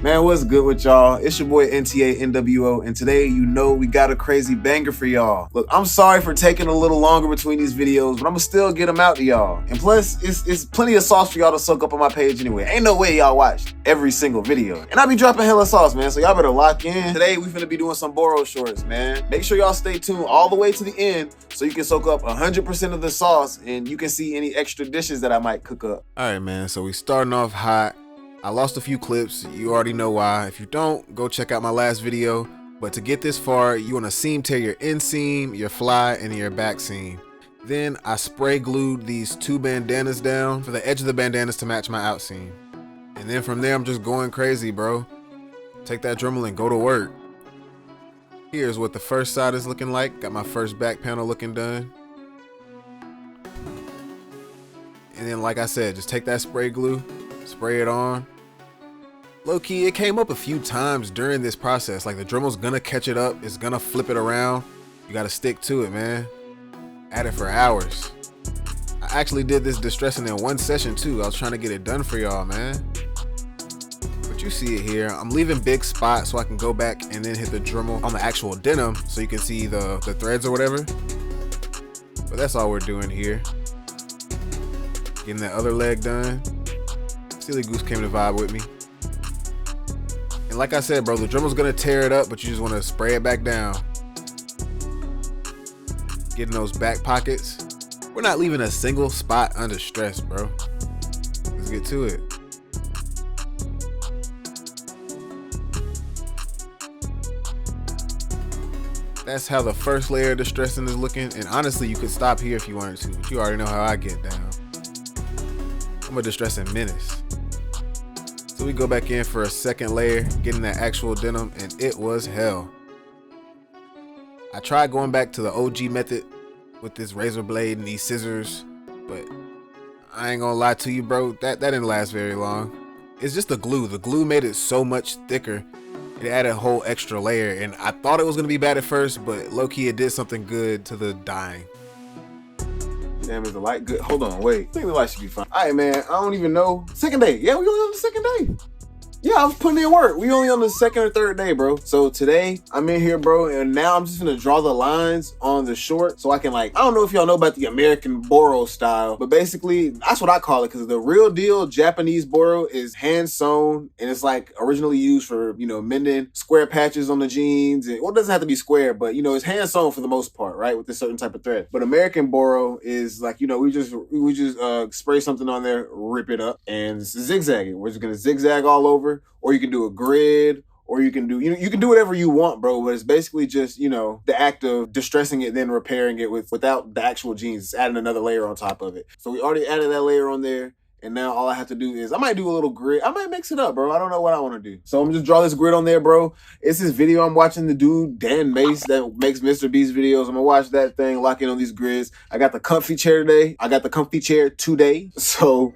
Man, what's good with y'all? It's your boy ntanwo, and today, we got a crazy banger for y'all. Look, I'm sorry for taking a little longer between these videos, but I'ma still get them out to y'all. And plus, it's plenty of sauce for y'all to soak up on my page anyway. Ain't no way y'all watched every single video. And I be dropping hella sauce, man, so y'all better lock in. Today, we finna be doing some Boro shorts, man. Make sure y'all stay tuned all the way to the end so you can soak up 100% of the sauce and you can see any extra dishes that I might cook up. All right, man, so we starting off hot. I lost a few clips, you already know why. If you don't, go check out my last video. But to get this far, you want to seam tear your inseam, your fly, and your back seam. Then I spray glued these two bandanas down for the edge of the bandanas to match my outseam. And then from there, I'm just going crazy, bro. Take that Dremel and go to work. Here's what the first side is looking like. Got my first back panel looking done. And then, like I said, just take that spray glue, spray it on. Low key, it came up a few times during this process. Like the Dremel's gonna catch it up, it's gonna flip it around. You gotta stick to it, man. At it for hours. I actually did this distressing in one session too. I was trying to get it done for y'all, man. But you see it here. I'm leaving big spots so I can go back and then hit the Dremel on the actual denim so you can see the threads or whatever. But that's all we're doing here. Getting that other leg done. Silly Goose came to vibe with me. And like I said, bro, the Dremel's gonna tear it up, but you just wanna spray it back down. Getting those back pockets. We're not leaving a single spot under stress, bro. Let's get to it. That's how the first layer of distressing is looking. And honestly, you could stop here if you wanted to, but you already know how I get down. I'm a distressing menace. So we go back in for a second layer, getting that actual denim, and it was hell. I tried going back to the OG method with this razor blade and these scissors, but I ain't gonna lie to you, bro, that didn't last very long. It's just the glue. The glue made it so much thicker. It added a whole extra layer, and I thought it was gonna be bad at first, but low-key it did something good to the dyeing. Damn, is the light good? Hold on, wait. I think the light should be fine. All right, man, I don't even know. Second day. Yeah, we only on the second day. Yeah, I was putting in work. We only on the second or third day, bro. So today, I'm in here, bro, and now I'm just gonna draw the lines on the short so I can, like, I don't know if y'all know about the American Boro style, but basically, that's what I call it, because the real deal Japanese Boro is hand sewn, and it's like originally used for, mending square patches on the jeans. And, well, it doesn't have to be square, but, it's hand sewn for the most part, right, with a certain type of thread. But American Boro is like, we just spray something on there, rip it up, and zigzag it. We're just gonna zigzag all over. Or you can do a grid, or you can do, you can do whatever you want, bro. But it's basically just, the act of distressing it, then repairing it without the actual jeans, just adding another layer on top of it. So we already added that layer on there. And now all I have to do is, I might do a little grid. I might mix it up, bro. I don't know what I want to do. So I'm just draw this grid on there, bro. It's this video I'm watching, the dude, Dan Mace, that makes Mr. Beast videos. I'm going to watch that thing, lock in on these grids. I got the comfy chair today. I got the comfy chair today. So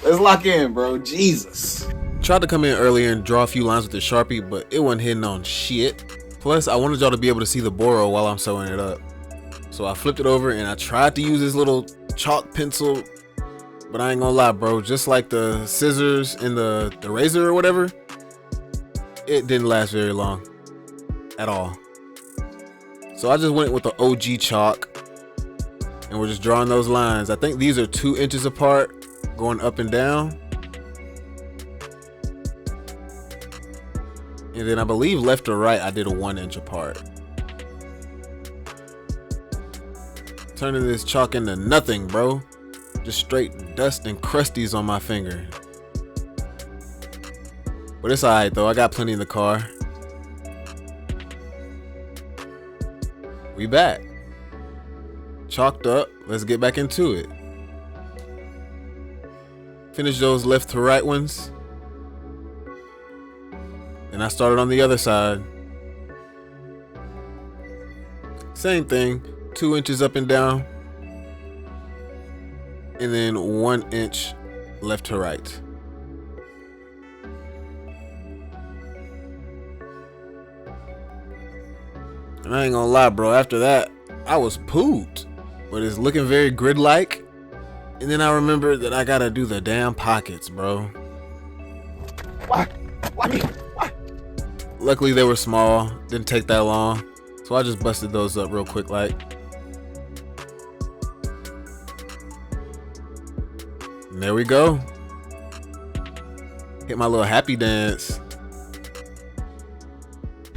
let's lock in, bro. Jesus. Tried to come in earlier and draw a few lines with the Sharpie, but it wasn't hitting on shit. Plus, I wanted y'all to be able to see the Boro while I'm sewing it up. So I flipped it over and I tried to use this little chalk pencil, but I ain't gonna lie, bro, just like the scissors and the razor or whatever, it didn't last very long at all. So I just went with the OG chalk and we're just drawing those lines. I think these are 2 inches apart going up and down. And then I believe left or right, I did a 1 inch apart. Turning this chalk into nothing, bro. Just straight dust and crusties on my finger. But it's alright though, I got plenty in the car. We back. Chalked up, let's get back into it. Finish those left to right ones. And I started on the other side. Same thing, 2 inches up and down. And then 1 inch left to right. And I ain't gonna lie, bro, after that, I was pooped. But it's looking very grid-like. And then I remembered that I gotta do the damn pockets, bro. What? Why me? Why? Luckily they were small, didn't take that long, so I just busted those up real quick like. And there we go. Hit my little happy dance.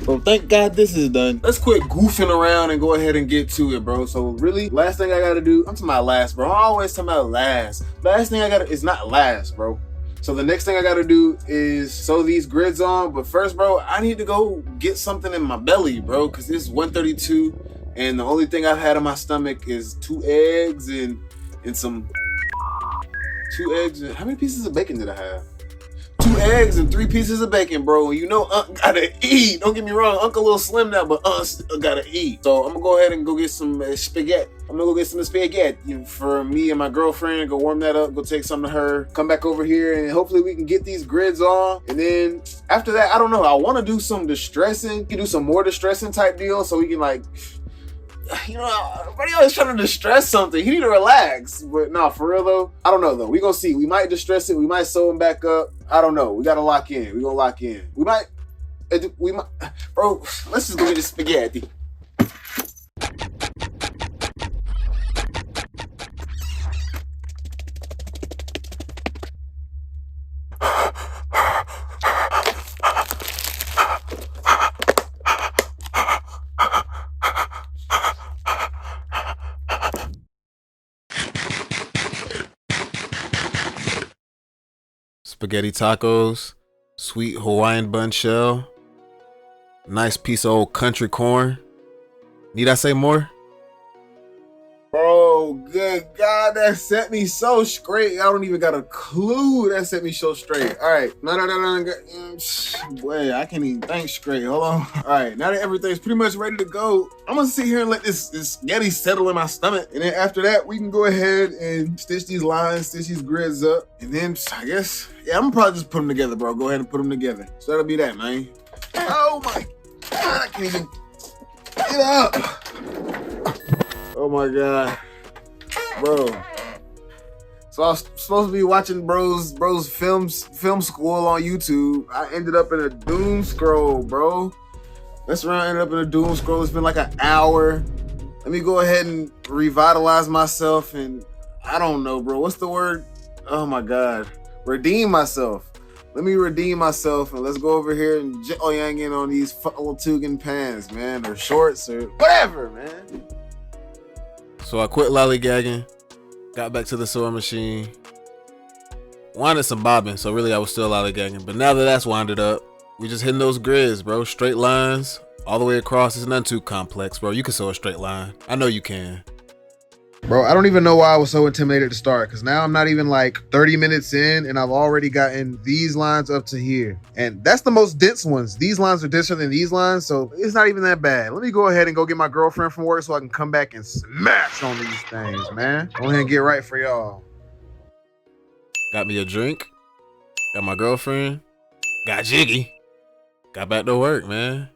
So thank God this is done. Let's quit goofing around and go ahead and get to it, bro. So really, last thing I gotta do, I'm talking about last, bro. I always talking about last. Last thing I gotta, it's not last, bro. So the next thing I gotta do is sew these grids on. But first, bro, I need to go get something in my belly, bro, because it's 1:32 and the only thing I've had in my stomach is 2 eggs and some 2 eggs. How many pieces of bacon did I have? 2 eggs and 3 pieces of bacon, bro. You know, gotta eat. Don't get me wrong, Uncle a little slim now, but gotta eat. So I'm gonna go ahead and go get some spaghetti. I'm gonna go get some spaghetti for me and my girlfriend. Go warm that up. Go take some to her. Come back over here and hopefully we can get these grids on. And then after that, I don't know. I want to do some distressing. We can do some more distressing type deal so we can like. You know, everybody always trying to distress something. You need to relax. But no, for real though, I don't know though. We gonna see. We might distress it. We might sew them back up. I don't know. We gotta lock in. We gonna lock in. We might, bro. Let's just go get the spaghetti. Spaghetti tacos, sweet Hawaiian bun shell, nice piece of old country corn. Need I say more? Bro, good God, that set me so straight. I don't even got a clue. That set me so straight. All right, boy, I can't even think straight. Hold on. All right, now that everything's pretty much ready to go, I'm gonna sit here and let this spaghetti settle in my stomach, and then after that, we can go ahead and stitch these lines, stitch these grids up, and then I guess, yeah, I'm gonna probably just put them together, bro. Go ahead and put them together. So that'll be that, man. Oh my God, I can't even get up. Oh my God, bro. So I was supposed to be watching bro's film school on YouTube. I ended up in a doom scroll, bro. That's where I ended up in a doom scroll. It's been like an hour. Let me go ahead and revitalize myself and I don't know, bro. What's the word? Oh my God. Redeem myself. Let me redeem myself and let's go over here and yang in on these Tugan pants, man, or shorts or whatever, man. So I quit lollygagging, got back to the sewing machine, winded some bobbin, so really I was still lollygagging. But now that that's winded up, we just hitting those grids, bro. Straight lines all the way across. It's nothing too complex, bro. You can sew a straight line. I know you can. Bro, I don't even know why I was so intimidated to start, because now I'm not even like 30 minutes in and I've already gotten these lines up to here. And that's the most dense ones. These lines are denser than these lines, so it's not even that bad. Let me go ahead and go get my girlfriend from work so I can come back and smash on these things, man. Go ahead and get right for y'all. Got me a drink, got my girlfriend, got jiggy, got back to work, man.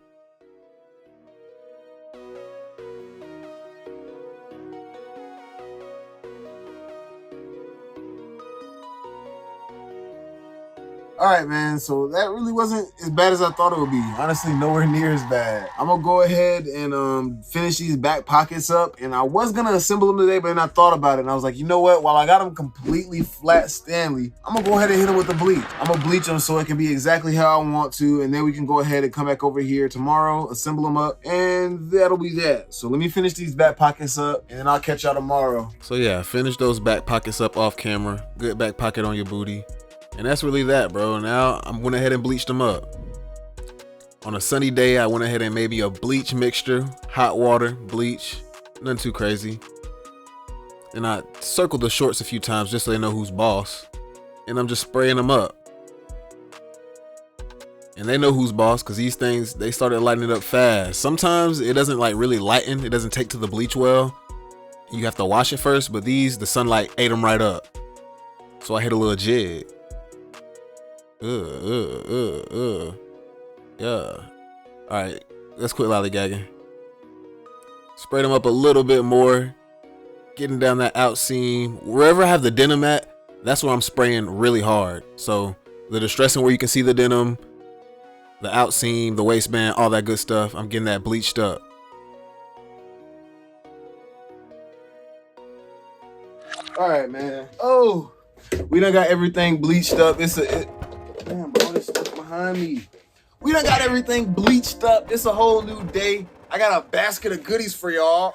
All right, man, so that really wasn't as bad as I thought it would be. Honestly, nowhere near as bad. I'm gonna go ahead and finish these back pockets up, and I was gonna assemble them today, but then I thought about it, and I was like, you know what? While I got them completely flat Stanley, I'm gonna go ahead and hit them with the bleach. I'm gonna bleach them so it can be exactly how I want to, and then we can go ahead and come back over here tomorrow, assemble them up, and that'll be that. So let me finish these back pockets up, and then I'll catch y'all tomorrow. So yeah, finish those back pockets up off camera. Good back pocket on your booty. And that's really that, bro. Now I went ahead and bleached them up. On a sunny day, I went ahead and made me a bleach mixture, hot water, bleach, nothing too crazy. And I circled the shorts a few times just so they know who's boss. And I'm just spraying them up. And they know who's boss because these things, they started lighting it up fast. Sometimes it doesn't like really lighten. It doesn't take to the bleach well. You have to wash it first, but these, the sunlight ate them right up. So I hit a little jig. Yeah. Alright, let's quit lollygagging. Spray them up a little bit more. Getting down that out seam. Wherever I have the denim at, that's where I'm spraying really hard. So the distressing where you can see the denim, the outseam, the waistband, all that good stuff. I'm getting that bleached up. All right, man. Oh, we done got everything bleached up. Damn, bro, this stuff behind me. We done got everything bleached up. It's a whole new day. I got a basket of goodies for y'all.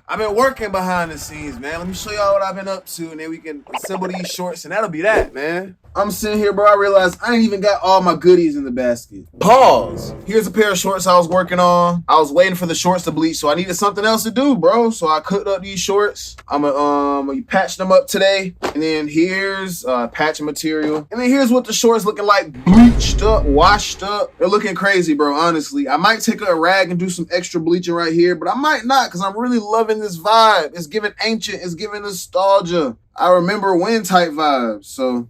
I've been working behind the scenes, man. Let me show y'all what I've been up to, and then we can assemble these shorts, and that'll be that, man. I'm sitting here, bro. I realized I ain't even got all my goodies in the basket. Pause. Here's a pair of shorts I was working on. I was waiting for the shorts to bleach, so I needed something else to do, bro. So I cooked up these shorts. I'm gonna patch them up today, and then here's patching material, and then here's what the shorts looking like, bleached up, washed up. They're looking crazy, bro. Honestly, I might take a rag and do some extra bleaching right here, but I might not, cause I'm really loving this vibe. It's giving ancient. It's giving nostalgia. I remember when type vibes. So.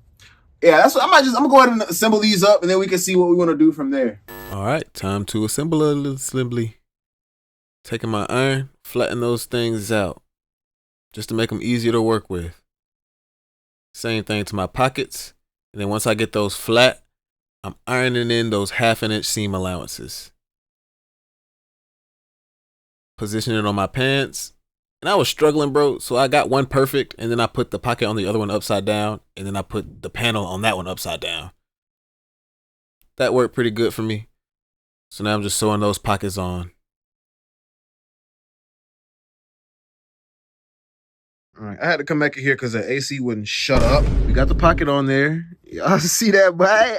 Yeah, that's what I'm gonna go ahead and assemble these up, and then we can see what we want to do from there. All right, time to assemble a little assembly. Taking my iron, flatten those things out, just to make them easier to work with. Same thing to my pockets, and then once I get those flat, I'm ironing in those 1/2 inch seam allowances. Position it on my pants. And I was struggling, bro, so I got one perfect, and then I put the pocket on the other one upside down, and then I put the panel on that one upside down. That worked pretty good for me. So now I'm just sewing those pockets on. All right, I had to come back in here because the AC wouldn't shut up. We got the pocket on there. Y'all see that, boy?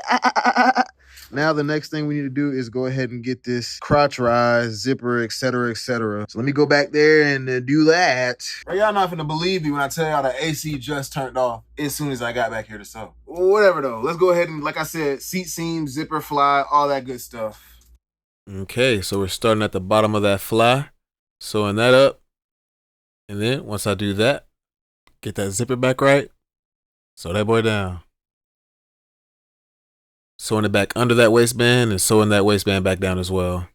Now the next thing we need to do is go ahead and get this crotch rise, zipper, etc., etc. So let me go back there and do that. Bro, y'all not finna believe me when I tell y'all the AC just turned off as soon as I got back here to sew. Whatever though, let's go ahead and, like I said, seat seam, zipper, fly, all that good stuff. Okay, so we're starting at the bottom of that fly, sewing that up. And then once I do that, get that zipper back right, sew that boy down. Sewing it back under that waistband and sewing that waistband back down as well.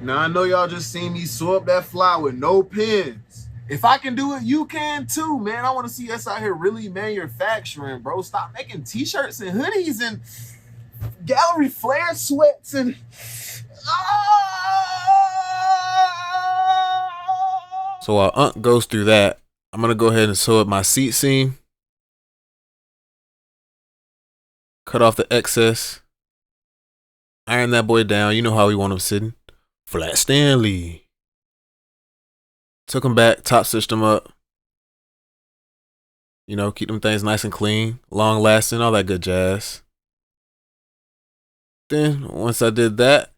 Now I know y'all just seen me sew up that fly with no pins. If I can do it, you can too, man. I want to see us out here really manufacturing, bro. Stop making t-shirts and hoodies and gallery flare sweats and... So while Unc goes through that, I'm going to go ahead and sew up my seat seam. Cut off the excess. Iron that boy down. You know how we want him sitting. Flat Stanley. Took him back, top stitched him up. You know, keep them things nice and clean, long lasting, all that good jazz. Then, once I did that,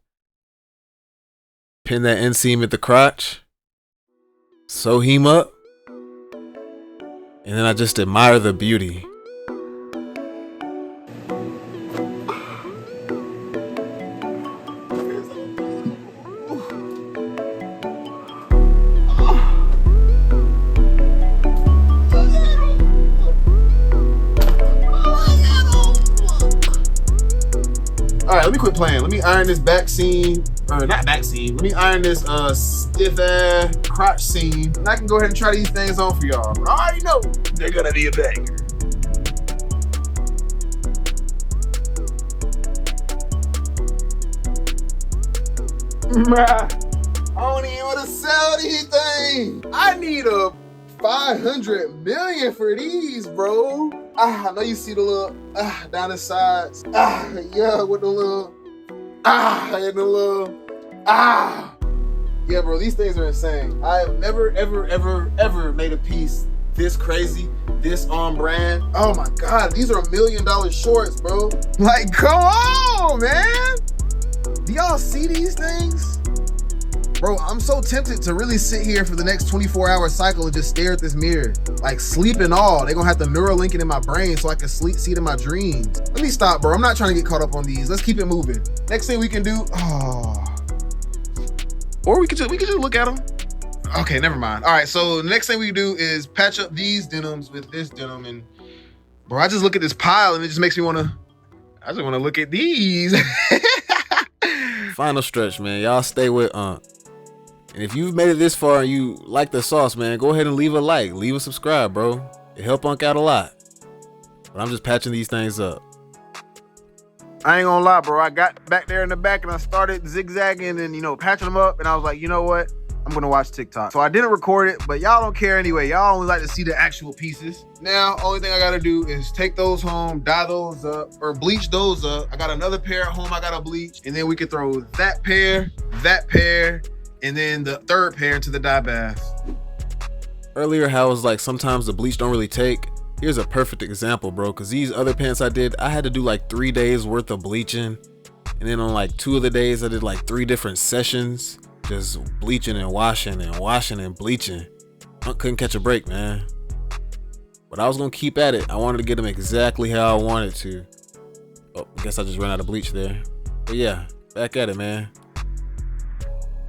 pin that inseam at the crotch. Sew him up. And then I just admire the beauty. All right, let me quit playing. Let me iron this back seam, or not back seam. Let me iron this stiff ass crotch seam, and I can go ahead and try these things on for y'all. But I already know they're gonna be a banger. I don't even want to sell these things. I need a 500 million for these, bro. I know you see the little down the sides. Yeah, with the little and the little yeah, bro, these things are insane. I have never, ever made a piece this crazy, this on brand. Oh my God, these are $1 million shorts, bro. Like, come on, man. Do y'all see these things? Bro, I'm so tempted to really sit here for the next 24-hour cycle and just stare at this mirror. Like, sleep and all. They're gonna have to Neuralink it in my brain so I can see it in my dreams. Let me stop, bro. I'm not trying to get caught up on these. Let's keep it moving. Next thing we can do, or we could just look at them. Okay, never mind. All right, so the next thing we do is patch up these denims with this denim. And bro, I just look at this pile and it just makes me I just wanna look at these. Final stretch, man. Y'all stay with Unc. And if you've made it this far and you like the sauce, man, go ahead and leave a like, leave a subscribe, bro. It help Unc out a lot. But I'm just patching these things up. I ain't gonna lie, bro. I got back there in the back and I started zigzagging and, patching them up. And I was like, you know what? I'm gonna watch TikTok. So I didn't record it, but y'all don't care anyway. Y'all only like to see the actual pieces. Now, only thing I gotta do is take those home, dye those up, or bleach those up. I got another pair at home I gotta bleach. And then we can throw that pair, and then the third pair into the dye bath. Earlier, how it was like sometimes the bleach don't really take. Here's a perfect example, bro, because these other pants I did, I had to do like 3 days worth of bleaching. And then on like 2 of the days, I did like 3 different sessions, just bleaching and washing and bleaching. I couldn't catch a break, man. But I was gonna keep at it. I wanted to get them exactly how I wanted to. Oh, I guess I just ran out of bleach there. But yeah, back at it, man.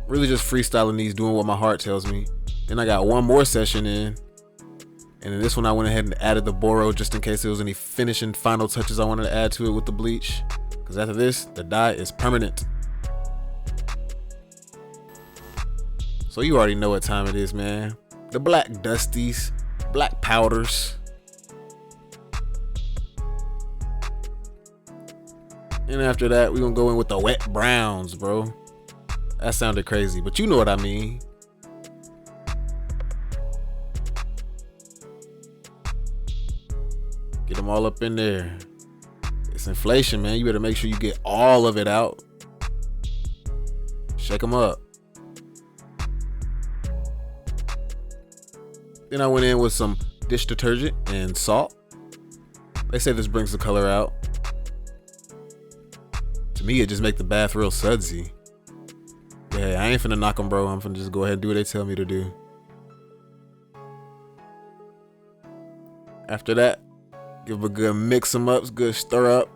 Really just freestyling these, doing what my heart tells me. Then I got one more session in. And in this one, I went ahead and added the Boro just in case there was any finishing final touches I wanted to add to it with the bleach. Because after this, the dye is permanent. So you already know what time it is, man. The black dusties, black powders. And after that, we're gonna go in with the wet browns, bro. That sounded crazy, but you know what I mean. Get them all up in there. It's inflation, man. You better make sure you get all of it out. Shake them up. Then I went in with some dish detergent and salt. They say this brings the color out. To me, it just make the bath real sudsy. Yeah, I ain't finna knock them, bro. I'm finna just go ahead and do what they tell me to do. After that, give a good mix them up, good stir up.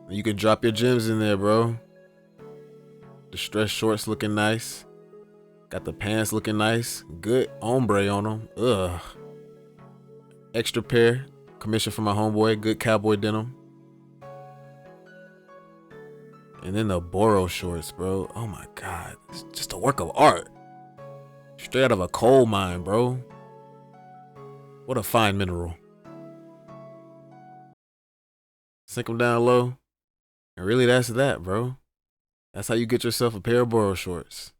You can drop your gems in there, bro. The stretch shorts looking nice. Got the pants looking nice. Good ombre on them. Ugh. Extra pair. Commission from my homeboy. Good cowboy denim. And then the Boro shorts, bro. Oh my God. It's just a work of art. Straight out of a coal mine, bro. What a fine mineral. Sink them down low. And really, that's that, bro. That's how you get yourself a pair of Boro shorts.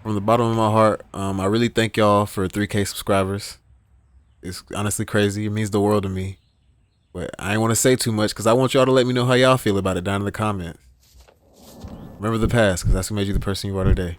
From the bottom of my heart, I really thank y'all for 3K subscribers. It's honestly crazy. It means the world to me. But I ain't want to say too much because I want y'all to let me know how y'all feel about it down in the comments. Remember the past because that's what made you the person you are today.